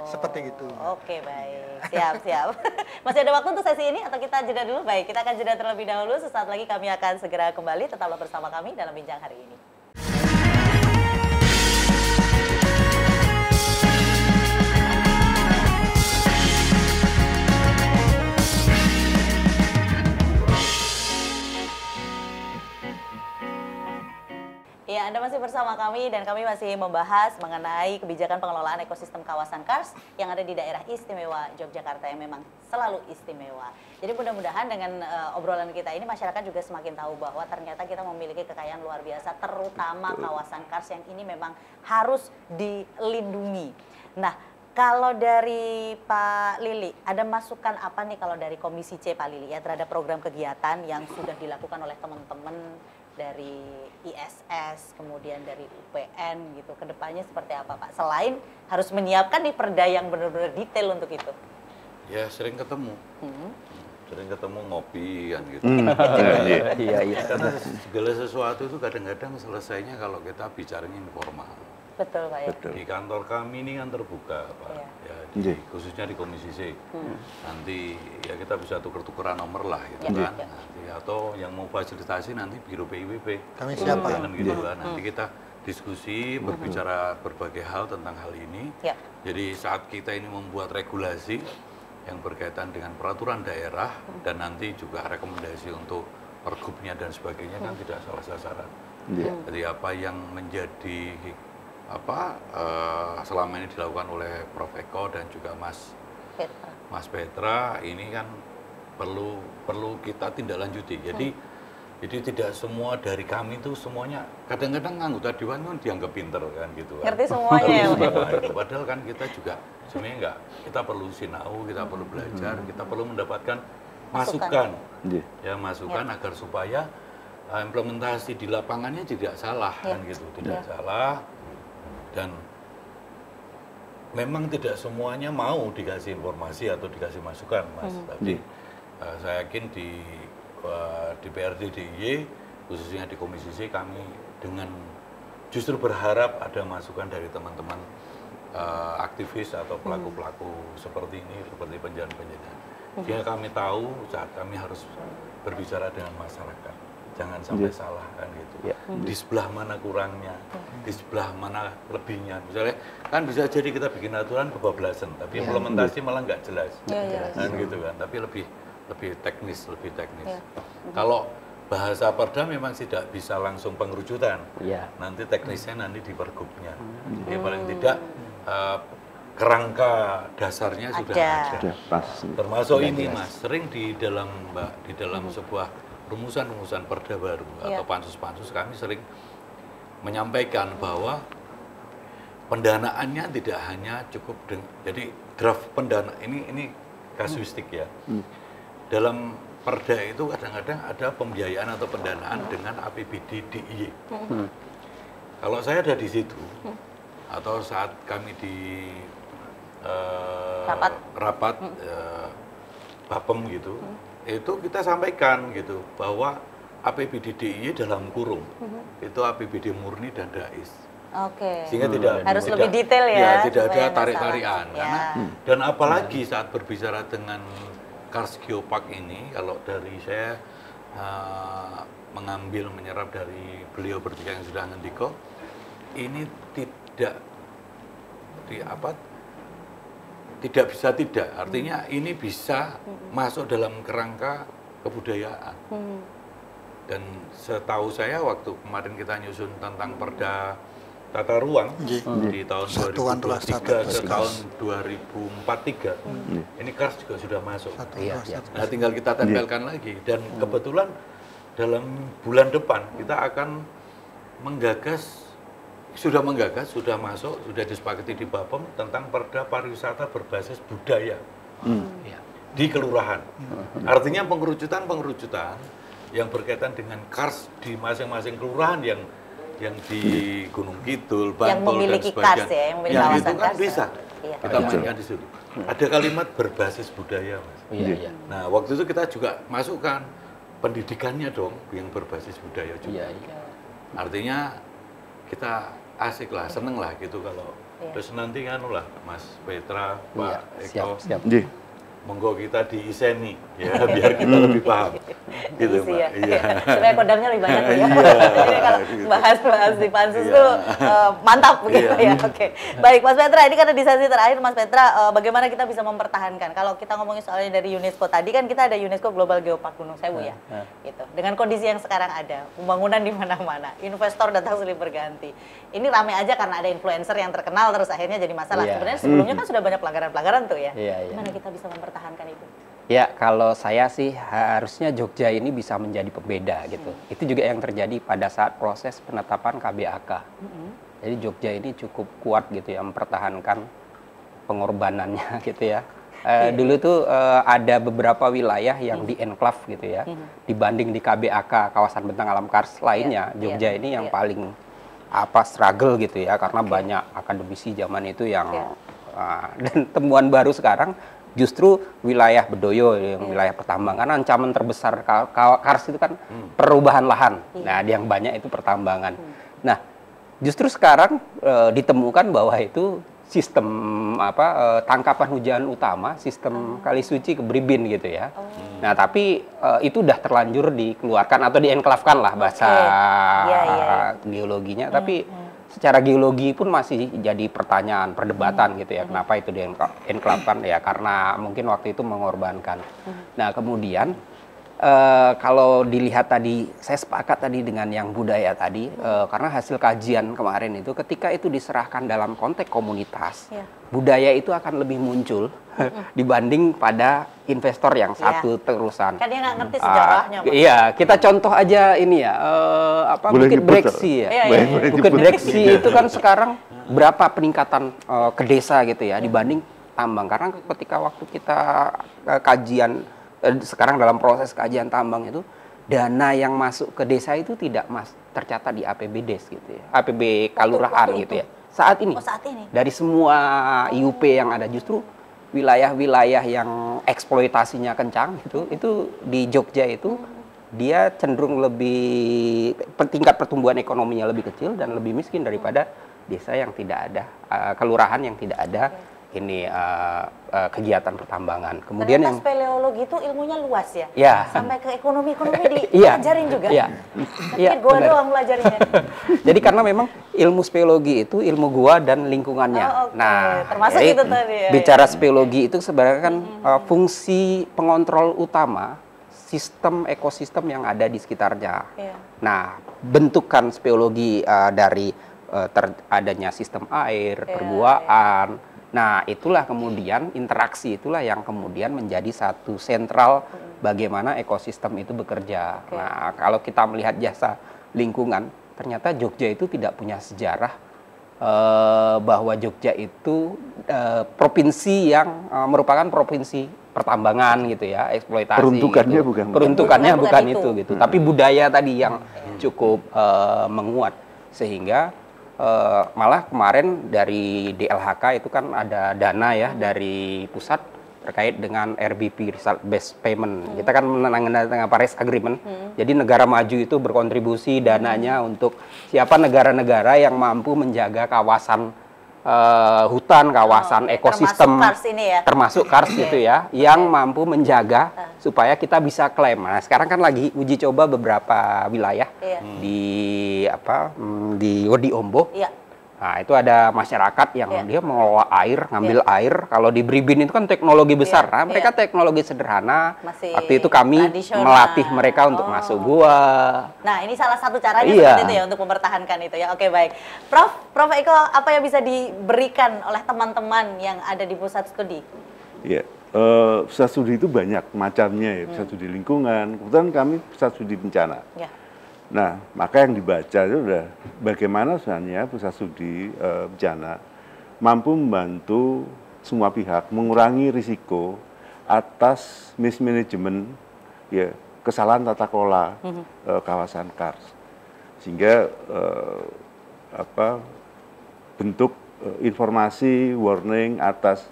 Seperti itu. Oke, baik. Siap. Masih ada waktu untuk sesi ini atau kita jeda dulu? Baik, kita akan jeda terlebih dahulu. Sesaat lagi kami akan segera kembali. Tetaplah bersama kami dalam Bincang hari ini. Ya, Anda masih bersama kami dan kami masih membahas mengenai kebijakan pengelolaan ekosistem kawasan Kars yang ada di daerah istimewa Yogyakarta yang memang selalu istimewa. Jadi mudah-mudahan dengan obrolan kita ini masyarakat juga semakin tahu bahwa ternyata kita memiliki kekayaan luar biasa, terutama kawasan Kars yang ini memang harus dilindungi. Nah, kalau dari Pak Lili, ada masukan apa nih kalau dari Komisi C Pak Lili ya terhadap program kegiatan yang sudah dilakukan oleh teman-teman dari ISS, kemudian dari UPN gitu, kedepannya seperti apa Pak? Selain harus menyiapkan nih perda yang benar-benar detail untuk itu. Ya sering ketemu, ngopi kan gitu. Iya. Karena segala sesuatu itu kadang-kadang selesainya kalau kita bicaranya informal. Betul Pak ya. Betul. Di kantor kami ini kan terbuka Pak, ya, khususnya di Komisi C. Nanti ya kita bisa tuker-tukeran nomor lah gitu kan. Nanti, atau yang mau fasilitasi nanti Biro PIWP. Kami siapa? Gitu kan. Nanti kita diskusi, berbicara berbagai hal tentang hal ini. Jadi saat kita ini membuat regulasi yang berkaitan dengan peraturan daerah dan nanti juga rekomendasi untuk pergubnya dan sebagainya kan tidak salah sasaran. Jadi apa yang menjadi selama ini dilakukan oleh Prof. Eko dan juga Mas Petra ini kan perlu kita tindak lanjuti. Jadi tidak semua dari kami itu semuanya, kadang-kadang anggota dewan kan dianggap pinter kan gitu kan. Ngerti semuanya ya. Padahal kan kita juga sebenarnya enggak, kita perlu sinau, kita perlu belajar, kita perlu mendapatkan masukan. Masukan agar supaya implementasi di lapangannya tidak salah kan gitu, tidak salah. Dan memang tidak semuanya mau dikasih informasi atau dikasih masukan, Mas. Tapi saya yakin di DPRD DIY, khususnya di Komisi C, kami dengan justru berharap ada masukan dari teman-teman aktivis atau pelaku-pelaku seperti ini, seperti penjahat-penjahat. Sehingga kami tahu saat kami harus berbicara dengan masyarakat. Jangan sampai salah kan gitu. Di sebelah mana kurangnya, di sebelah mana lebihnya. Misalnya kan bisa jadi kita bikin aturan kebablasan, tapi implementasi malah nggak jelas. Kan gitu kan. Tapi lebih teknis. Kalau bahasa perda memang tidak bisa langsung pengerucutan. Nanti teknisnya nanti di pergubnya. Jadi paling tidak kerangka dasarnya sudah ada. Termasuk ini Mas, sering di dalam sebuah rumusan perda baru atau pansus-pansus kami sering menyampaikan bahwa pendanaannya tidak hanya cukup jadi draft pendanaan ini kasuistik ya. Dalam perda itu kadang-kadang ada pembiayaan atau pendanaan dengan APBD DIY. Kalau saya ada di situ atau saat kami di rapat BAPEM gitu, itu kita sampaikan gitu bahwa APBD DIY dalam kurung itu APBD murni dan DAIS. Sehingga harus lebih detail ya. Tidak ada tarik-tarikan dan apalagi saat berbicara dengan Kars Geopark ini, kalau dari saya menyerap dari beliau bertiga yang sudah ngendiko, ini tidak bisa tidak, artinya ini bisa masuk dalam kerangka kebudayaan. Dan setahu saya waktu kemarin kita nyusun tentang perda tata ruang di tahun 2023 ke tahun 2043, ini Kars juga sudah masuk. Nah tinggal kita tempelkan lagi, dan kebetulan dalam bulan depan kita akan menggagas sudah menggagas, sudah masuk, sudah disepakati di Bapem tentang Perda Pariwisata berbasis budaya di kelurahan. Artinya pengerucutan yang berkaitan dengan kars di masing-masing kelurahan yang di Gunung Kidul, Bantul, yang memiliki dan sebagainya. kars ya, yang memiliki Yang kawasan itu kan kars. bisa Iya. kita mainkan di situ. Ada kalimat berbasis budaya, Mas. Iya. Nah, waktu itu kita juga masukkan pendidikannya dong yang berbasis budaya juga. Iya. Artinya kita asik lah, seneng lah gitu kalau terus nanti kan lah Mas Petra, Pak Eko, Siap. monggo kita diiseni ya biar kita lebih paham gitu Isi Pak. ya. Iya. Supaya kodamnya lebih banyak ya. Jadi kalau bahas di pansus Iya. tuh mantap begitu ya. Oke. Baik Mas Petra, ini karena di sesi terakhir Mas Petra, bagaimana kita bisa mempertahankan? Kalau kita ngomongin soalnya dari UNESCO tadi kan kita ada UNESCO Global Geopark Gunung Sewu ya. Gitu. Dengan kondisi yang sekarang ada, pembangunan di mana-mana, investor datang silih berganti. Ini rame aja karena ada influencer yang terkenal terus akhirnya jadi masalah. Iya. Sebenarnya sebelumnya kan sudah banyak pelanggaran-pelanggaran tuh ya. Iya. Gimana kita bisa mempertahankan itu? Ya, kalau saya sih harusnya Jogja ini bisa menjadi pembeda gitu. Itu juga yang terjadi pada saat proses penetapan KBAK. Jadi Jogja ini cukup kuat gitu ya mempertahankan pengorbanannya gitu ya. Dulu tuh ada beberapa wilayah yang di enclave gitu ya. Dibanding di KBAK kawasan bentang alam kars lainnya, Jogja ini yang paling struggle gitu ya karena banyak akademisi zaman itu yang dan temuan baru sekarang justru wilayah Bedoyo yang wilayah pertambangan ancaman terbesar kars itu kan perubahan lahan. Nah, yang banyak itu pertambangan. Nah, justru sekarang ditemukan bahwa itu sistem tangkapan hujan utama, sistem Kali Suci ke Bribin gitu ya. Nah, tapi itu udah terlanjur dikeluarkan atau dienklavkan lah bahasa geologinya. Tapi secara geologi pun masih jadi pertanyaan, perdebatan gitu ya. Kenapa itu dienklavkan? Ya karena mungkin waktu itu mengorbankan. Nah, kemudian kalau dilihat tadi, saya sepakat tadi dengan yang budaya tadi, karena hasil kajian kemarin itu ketika itu diserahkan dalam konteks komunitas, budaya itu akan lebih muncul dibanding pada investor yang satu terusan. Kan dia nggak ngerti sejarahnya. Iya, kita contoh aja ini ya, Bukit Breksi ya. Bukit Breksi itu kan sekarang berapa peningkatan ke desa gitu ya dibanding tambang. Karena ketika waktu kita kajian sekarang dalam proses kajian tambang itu dana yang masuk ke desa itu tidak tercatat di APBDes gitu ya, APB kelurahan gitu ya. Saat ini dari semua IUP yang ada justru wilayah-wilayah yang eksploitasinya kencang itu di Jogja itu dia cenderung lebih tingkat pertumbuhan ekonominya lebih kecil dan lebih miskin daripada desa yang tidak ada kelurahan yang tidak ada ini kegiatan pertambangan. Kemudian ternyata yang speleologi itu ilmunya luas ya. Ya. Sampai ke ekonomi dipelajarin juga. Iya. Iya, gua doang pelajarinya. Jadi karena memang ilmu speleologi itu ilmu gua dan lingkungannya. Nah, termasuk itu tadi ya. Bicara speleologi itu sebenarnya kan fungsi pengontrol utama sistem ekosistem yang ada di sekitarnya. Iya. Nah, bentukan speleologi dari adanya sistem air, perguaan. Nah, itulah kemudian interaksi itulah yang kemudian menjadi satu sentral bagaimana ekosistem itu bekerja. Nah, kalau kita melihat jasa lingkungan, ternyata Jogja itu tidak punya sejarah bahwa Jogja itu provinsi yang merupakan provinsi pertambangan gitu ya, eksploitasi. Peruntukannya bukan itu gitu. Tapi budaya tadi yang cukup menguat sehingga malah kemarin dari DLHK itu kan ada dana ya dari pusat terkait dengan RBP Result Based Payment. Kita kan menandatangani Paris Agreement. Jadi negara maju itu berkontribusi dananya untuk siapa negara-negara yang mampu menjaga kawasan hutan, kawasan ekosistem, termasuk kars itu ya, yang mampu menjaga supaya kita bisa klaim. Nah, sekarang kan lagi uji coba beberapa wilayah di Ombo. Nah, itu ada masyarakat yang dia mengelola air, ngambil air. Kalau di Bribin itu kan teknologi besar. Nah, mereka teknologi sederhana. Waktu itu kami melatih mereka untuk masuk gua. Nah, ini salah satu caranya seperti itu ya untuk mempertahankan itu ya. Oke, baik. Prof Eko, apa yang bisa diberikan oleh teman-teman yang ada di pusat studi? Iya, pusat studi itu banyak macamnya ya. Pusat studi lingkungan. Kebetulan kami pusat studi bencana. Nah, maka yang dibaca itu udah bagaimana sebenarnya pusat studi bencana mampu membantu semua pihak mengurangi risiko atas mismanagement, ya, kesalahan tata kelola kawasan kars, sehingga bentuk informasi warning atas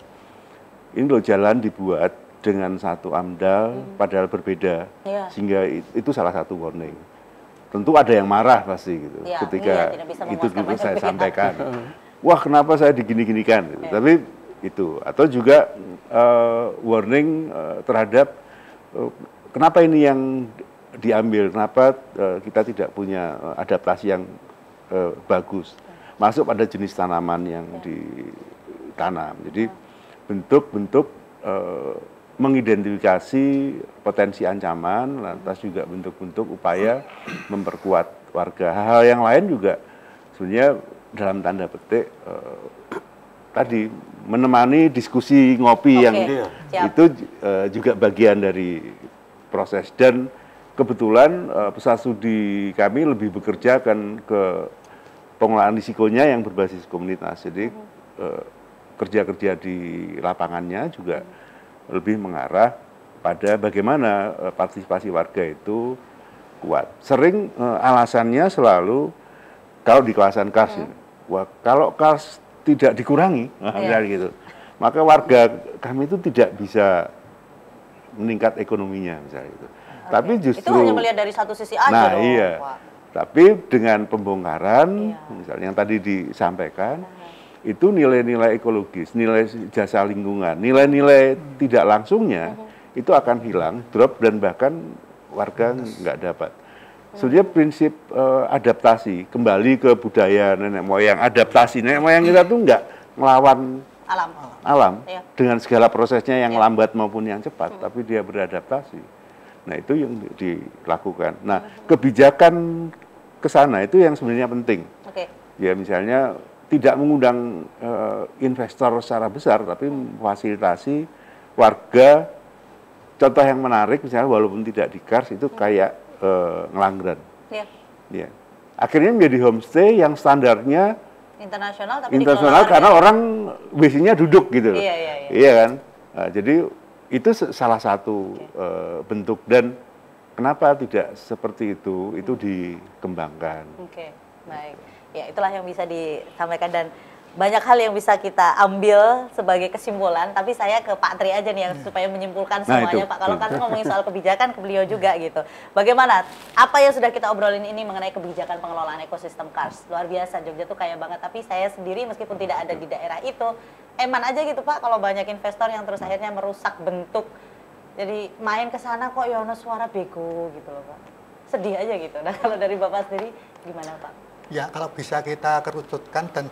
ini loh jalan dibuat dengan satu AMDAL padahal berbeda, sehingga itu salah satu warning. Tentu ada yang marah pasti gitu ketika itu dulu saya sampaikan. Wah, kenapa saya digini-ginikan? Gitu. Tapi itu atau juga warning terhadap kenapa ini yang diambil, kenapa kita tidak punya adaptasi yang bagus. Masuk pada jenis tanaman yang ditanam. Jadi bentuk-bentuk mengidentifikasi potensi ancaman, lantas juga bentuk-bentuk upaya memperkuat warga. Hal-hal yang lain juga sebenarnya dalam tanda petik tadi menemani diskusi ngopi yang itu juga bagian dari proses. Dan kebetulan pusat studi kami lebih bekerja kan ke pengelolaan risikonya yang berbasis komunitas. Jadi kerja-kerja di lapangannya juga lebih mengarah pada bagaimana partisipasi warga itu kuat. Sering alasannya selalu kalau di kawasan kars ini, wah, kalau kars tidak dikurangi, gitu, maka warga kami itu tidak bisa meningkat ekonominya misalnya itu. Tapi justru itu hanya melihat dari satu sisi aja dong. Iya. Tapi dengan pembongkaran, misalnya yang tadi disampaikan, itu nilai-nilai ekologis, nilai jasa lingkungan, nilai-nilai tidak langsungnya itu akan hilang, drop, dan bahkan warga nggak dapat. Sebenarnya prinsip adaptasi, kembali ke budaya nenek moyang, adaptasi nenek moyang kita tuh nggak melawan alam dengan segala prosesnya yang lambat maupun yang cepat, tapi dia beradaptasi. Nah, itu yang dilakukan. Nah, kebijakan ke sana itu yang sebenarnya penting. Ya, misalnya tidak mengundang investor secara besar, tapi memfasilitasi warga. Contoh yang menarik, misalnya walaupun tidak di kars, itu kayak Ngelanggeran. Ya. Akhirnya menjadi homestay yang standarnya internasional, tapi internasional karena orang WC-nya duduk gitu. Iya kan? Nah, jadi itu salah satu bentuk, dan kenapa tidak seperti itu dikembangkan. Oke, baik. Ya, itulah yang bisa disampaikan, dan banyak hal yang bisa kita ambil sebagai kesimpulan, tapi saya ke Pak Tri aja nih yang supaya menyimpulkan semuanya. Pak, kalau kan ngomongin soal kebijakan, ke beliau juga gitu. Bagaimana? Apa yang sudah kita obrolin ini mengenai kebijakan pengelolaan ekosistem kars? Luar biasa, Jogja tuh kaya banget, tapi saya sendiri meskipun tidak ada di daerah itu, eman aja gitu Pak, kalau banyak investor yang terus akhirnya merusak bentuk. Jadi main ke sana kok ya ono suara bego gitu loh Pak. Sedih aja gitu. Nah, kalau dari Bapak sendiri gimana Pak? Ya, kalau bisa kita kerucutkan dan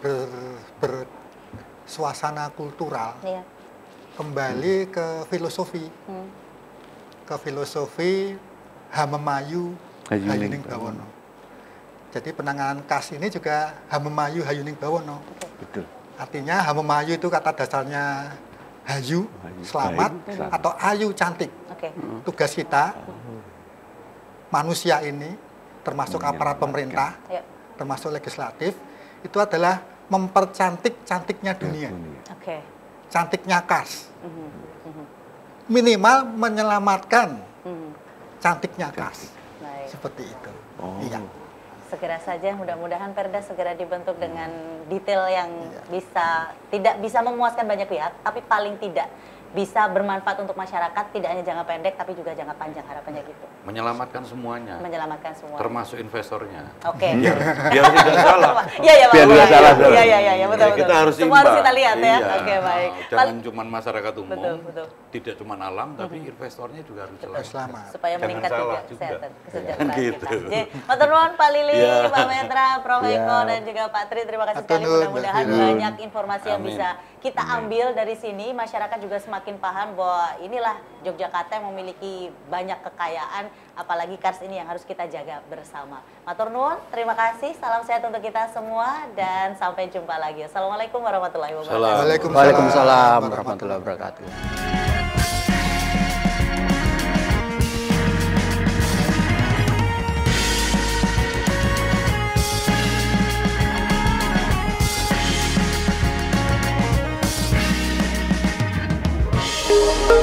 bersuasana kultural, kembali ke filosofi. Ke filosofi Hamemayu Hayuning Bawono. Jadi penanganan kas ini juga Hamemayu Hayuning Bawono. Betul. Artinya Hamemayu itu kata dasarnya hayu, selamat, atau ayu, cantik. Tugas kita, manusia ini, termasuk aparat pemerintah, termasuk legislatif, itu adalah mempercantik cantiknya dunia. Cantiknya kars. Minimal menyelamatkan cantiknya kars. Seperti itu. Iya. Segera saja, mudah-mudahan Perda segera dibentuk dengan detail yang tidak bisa memuaskan banyak pihak, tapi paling tidak bisa bermanfaat untuk masyarakat, tidak hanya jangka pendek tapi juga jangka panjang, harapannya gitu. Menyelamatkan semuanya. Menyelamatkan semua. Termasuk investornya. Biar tidak salah. Iya, biar tidak salah. Iya, betul. Kita harus semua harus kita lihat ya. Oke, baik. Jangan cuma masyarakat umum. Betul. Tidak cuma alam, tapi investornya juga harus selamat. Supaya meningkat juga kesehatan, kesejahteraan gitu. kita. Matur nuwun Pak Lili, Pak Metra, Prof Eko, dan juga Pak Tri. Terima kasih sekali. Mudah-mudahan banyak informasi yang bisa kita ambil dari sini. Masyarakat juga semakin paham bahwa inilah Yogyakarta yang memiliki banyak kekayaan, apalagi kars ini yang harus kita jaga bersama. Matur nuwun, terima kasih. Salam sehat untuk kita semua dan sampai jumpa lagi. Assalamualaikum warahmatullahi wabarakatuh. Waalaikumsalam warahmatullahi wabarakatuh. kasih.